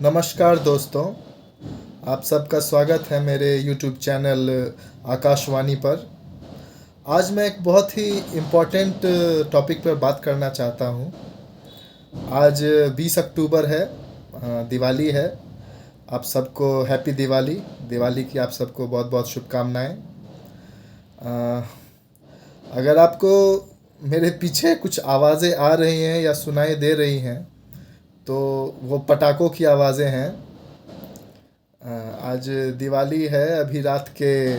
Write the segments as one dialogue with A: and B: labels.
A: नमस्कार दोस्तों, आप सबका स्वागत है मेरे YouTube चैनल आकाशवाणी पर। आज मैं एक बहुत ही इम्पोर्टेंट टॉपिक पर बात करना चाहता हूँ। आज 20 अक्टूबर है, दिवाली है। आप सबको हैप्पी दिवाली। दिवाली की आप सबको बहुत बहुत शुभकामनाएं। अ, अगर आपको मेरे पीछे कुछ आवाज़ें आ रही हैं या सुनाई दे रही हैं तो वो पटाखों की आवाज़ें हैं। आज दिवाली है, अभी रात के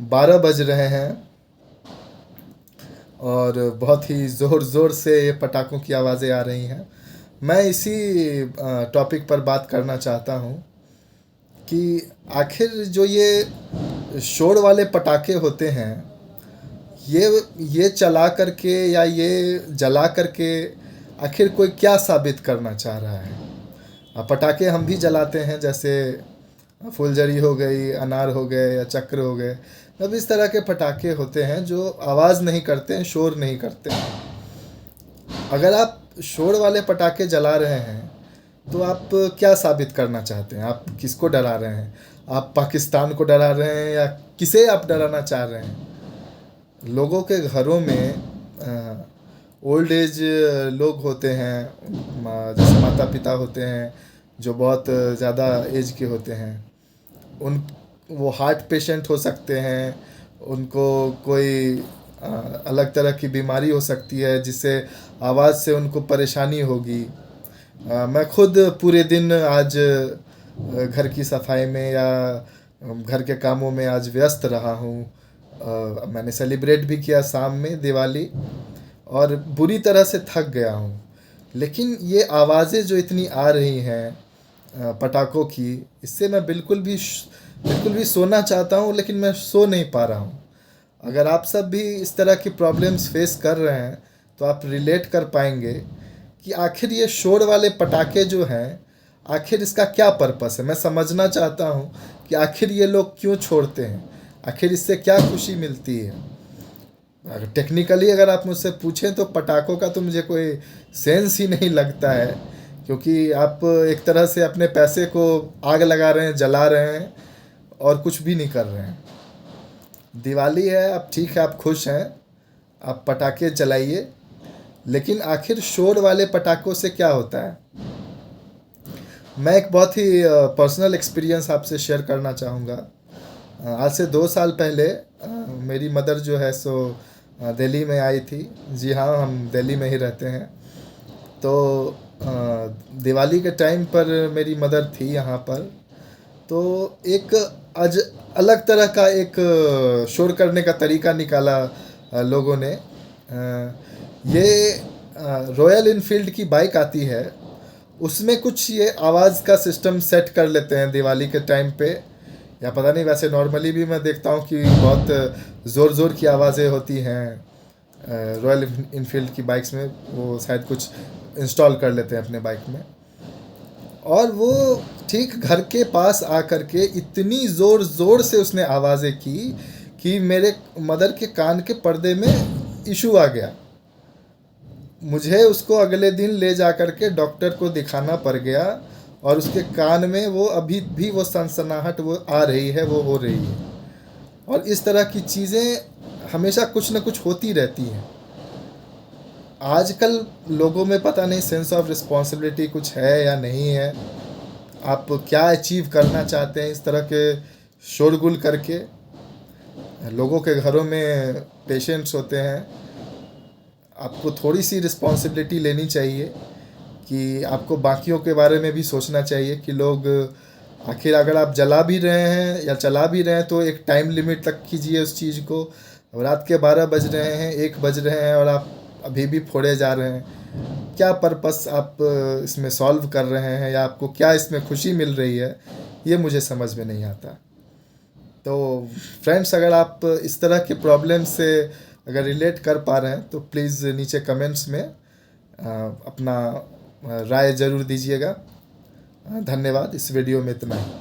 A: 12 बज रहे हैं और बहुत ही ज़ोर ज़ोर से ये पटाखों की आवाज़ें आ रही हैं। मैं इसी टॉपिक पर बात करना चाहता हूँ कि आखिर जो ये शोर वाले पटाखे होते हैं, ये चला करके या ये जला करके आखिर कोई क्या साबित करना चाह रहा है। पटाखे हम भी जलाते हैं, जैसे फुलझड़ी हो गई, अनार हो गए या चक्र हो गए। अब इस तरह के पटाखे होते हैं जो आवाज़ नहीं करते हैं, शोर नहीं करते हैं। अगर आप शोर वाले पटाखे जला रहे हैं तो आप क्या साबित करना चाहते हैं? आप किसको डरा रहे हैं? आप पाकिस्तान को डरा रहे हैं या किसे आप डराना चाह रहे हैं? लोगों के घरों में ओल्ड एज लोग होते हैं, जैसे माता पिता होते हैं जो बहुत ज़्यादा एज के होते हैं। उन वो हार्ट पेशेंट हो सकते हैं, उनको कोई अलग तरह की बीमारी हो सकती है जिससे आवाज़ से उनको परेशानी होगी। मैं खुद पूरे दिन आज घर की सफाई में या घर के कामों में आज व्यस्त रहा हूँ। मैंने सेलिब्रेट भी किया शाम में दिवाली और बुरी तरह से थक गया हूँ। लेकिन ये आवाज़ें जो इतनी आ रही हैं पटाखों की, इससे मैं बिल्कुल भी सोना चाहता हूँ लेकिन मैं सो नहीं पा रहा हूँ। अगर आप सब भी इस तरह की प्रॉब्लम्स फेस कर रहे हैं तो आप रिलेट कर पाएंगे कि आखिर ये शोर वाले पटाखे जो हैं, आखिर इसका क्या पर्पस है। मैं समझना चाहता हूँ कि आखिर ये लोग क्यों छोड़ते हैं, आखिर इससे क्या खुशी मिलती है। अगर टेक्निकली अगर आप मुझसे पूछें तो पटाखों का तो मुझे कोई सेंस ही नहीं लगता है, क्योंकि आप एक तरह से अपने पैसे को आग लगा रहे हैं, जला रहे हैं और कुछ भी नहीं कर रहे हैं। दिवाली है, अब ठीक है, आप खुश हैं, आप पटाखे जलाइए, लेकिन आखिर शोर वाले पटाखों से क्या होता है। मैं एक बहुत ही पर्सनल एक्सपीरियंस आपसे शेयर करना चाहूँगा। आज से 2 साल पहले मेरी मदर जो है सो दिल्ली में आई थी। जी हाँ, हम दिल्ली में ही रहते हैं। तो दिवाली के टाइम पर मेरी मदर थी यहाँ पर। तो एक आज अलग तरह का एक शोर करने का तरीका निकाला लोगों ने। ये रॉयल इनफील्ड की बाइक आती है, उसमें कुछ ये आवाज़ का सिस्टम सेट कर लेते हैं दिवाली के टाइम पे, या पता नहीं, वैसे नॉर्मली भी मैं देखता हूँ कि बहुत ज़ोर ज़ोर की आवाज़ें होती हैं रॉयल इनफील्ड की बाइक्स में। वो शायद कुछ इंस्टॉल कर लेते हैं अपने बाइक में, और वो ठीक घर के पास आकर के इतनी ज़ोर ज़ोर से उसने आवाज़ें की कि मेरे मदर के कान के पर्दे में इशू आ गया। मुझे उसको अगले दिन ले जा कर के डॉक्टर को दिखाना पड़ गया, और उसके कान में वो अभी भी वो सनसनाहट वो आ रही है, वो हो रही है। और इस तरह की चीज़ें हमेशा कुछ न कुछ होती रहती हैं। आजकल लोगों में पता नहीं सेंस ऑफ रिस्पॉन्सिबिलिटी कुछ है या नहीं है। आप क्या अचीव करना चाहते हैं इस तरह के शोरगुल करके। लोगों के घरों में पेशेंट्स होते हैं, आपको थोड़ी सी रिस्पॉन्सिबिलिटी लेनी चाहिए कि आपको बाकियों के बारे में भी सोचना चाहिए कि लोग आखिर अगर आप जला भी रहे हैं या चला भी रहे हैं तो एक टाइम लिमिट तक कीजिए उस चीज़ को। अब रात के 12 बज रहे हैं, 1 बज रहे हैं और आप अभी भी फोड़े जा रहे हैं। क्या पर्पस आप इसमें सॉल्व कर रहे हैं, या आपको क्या इसमें खुशी मिल रही है, ये मुझे समझ में नहीं आता। तो फ्रेंड्स, अगर आप इस तरह के प्रॉब्लम से अगर रिलेट कर पा रहे हैं तो प्लीज़ नीचे कमेंट्स में अपना राय ज़रूर दीजिएगा। धन्यवाद। इस वीडियो में इतना ही।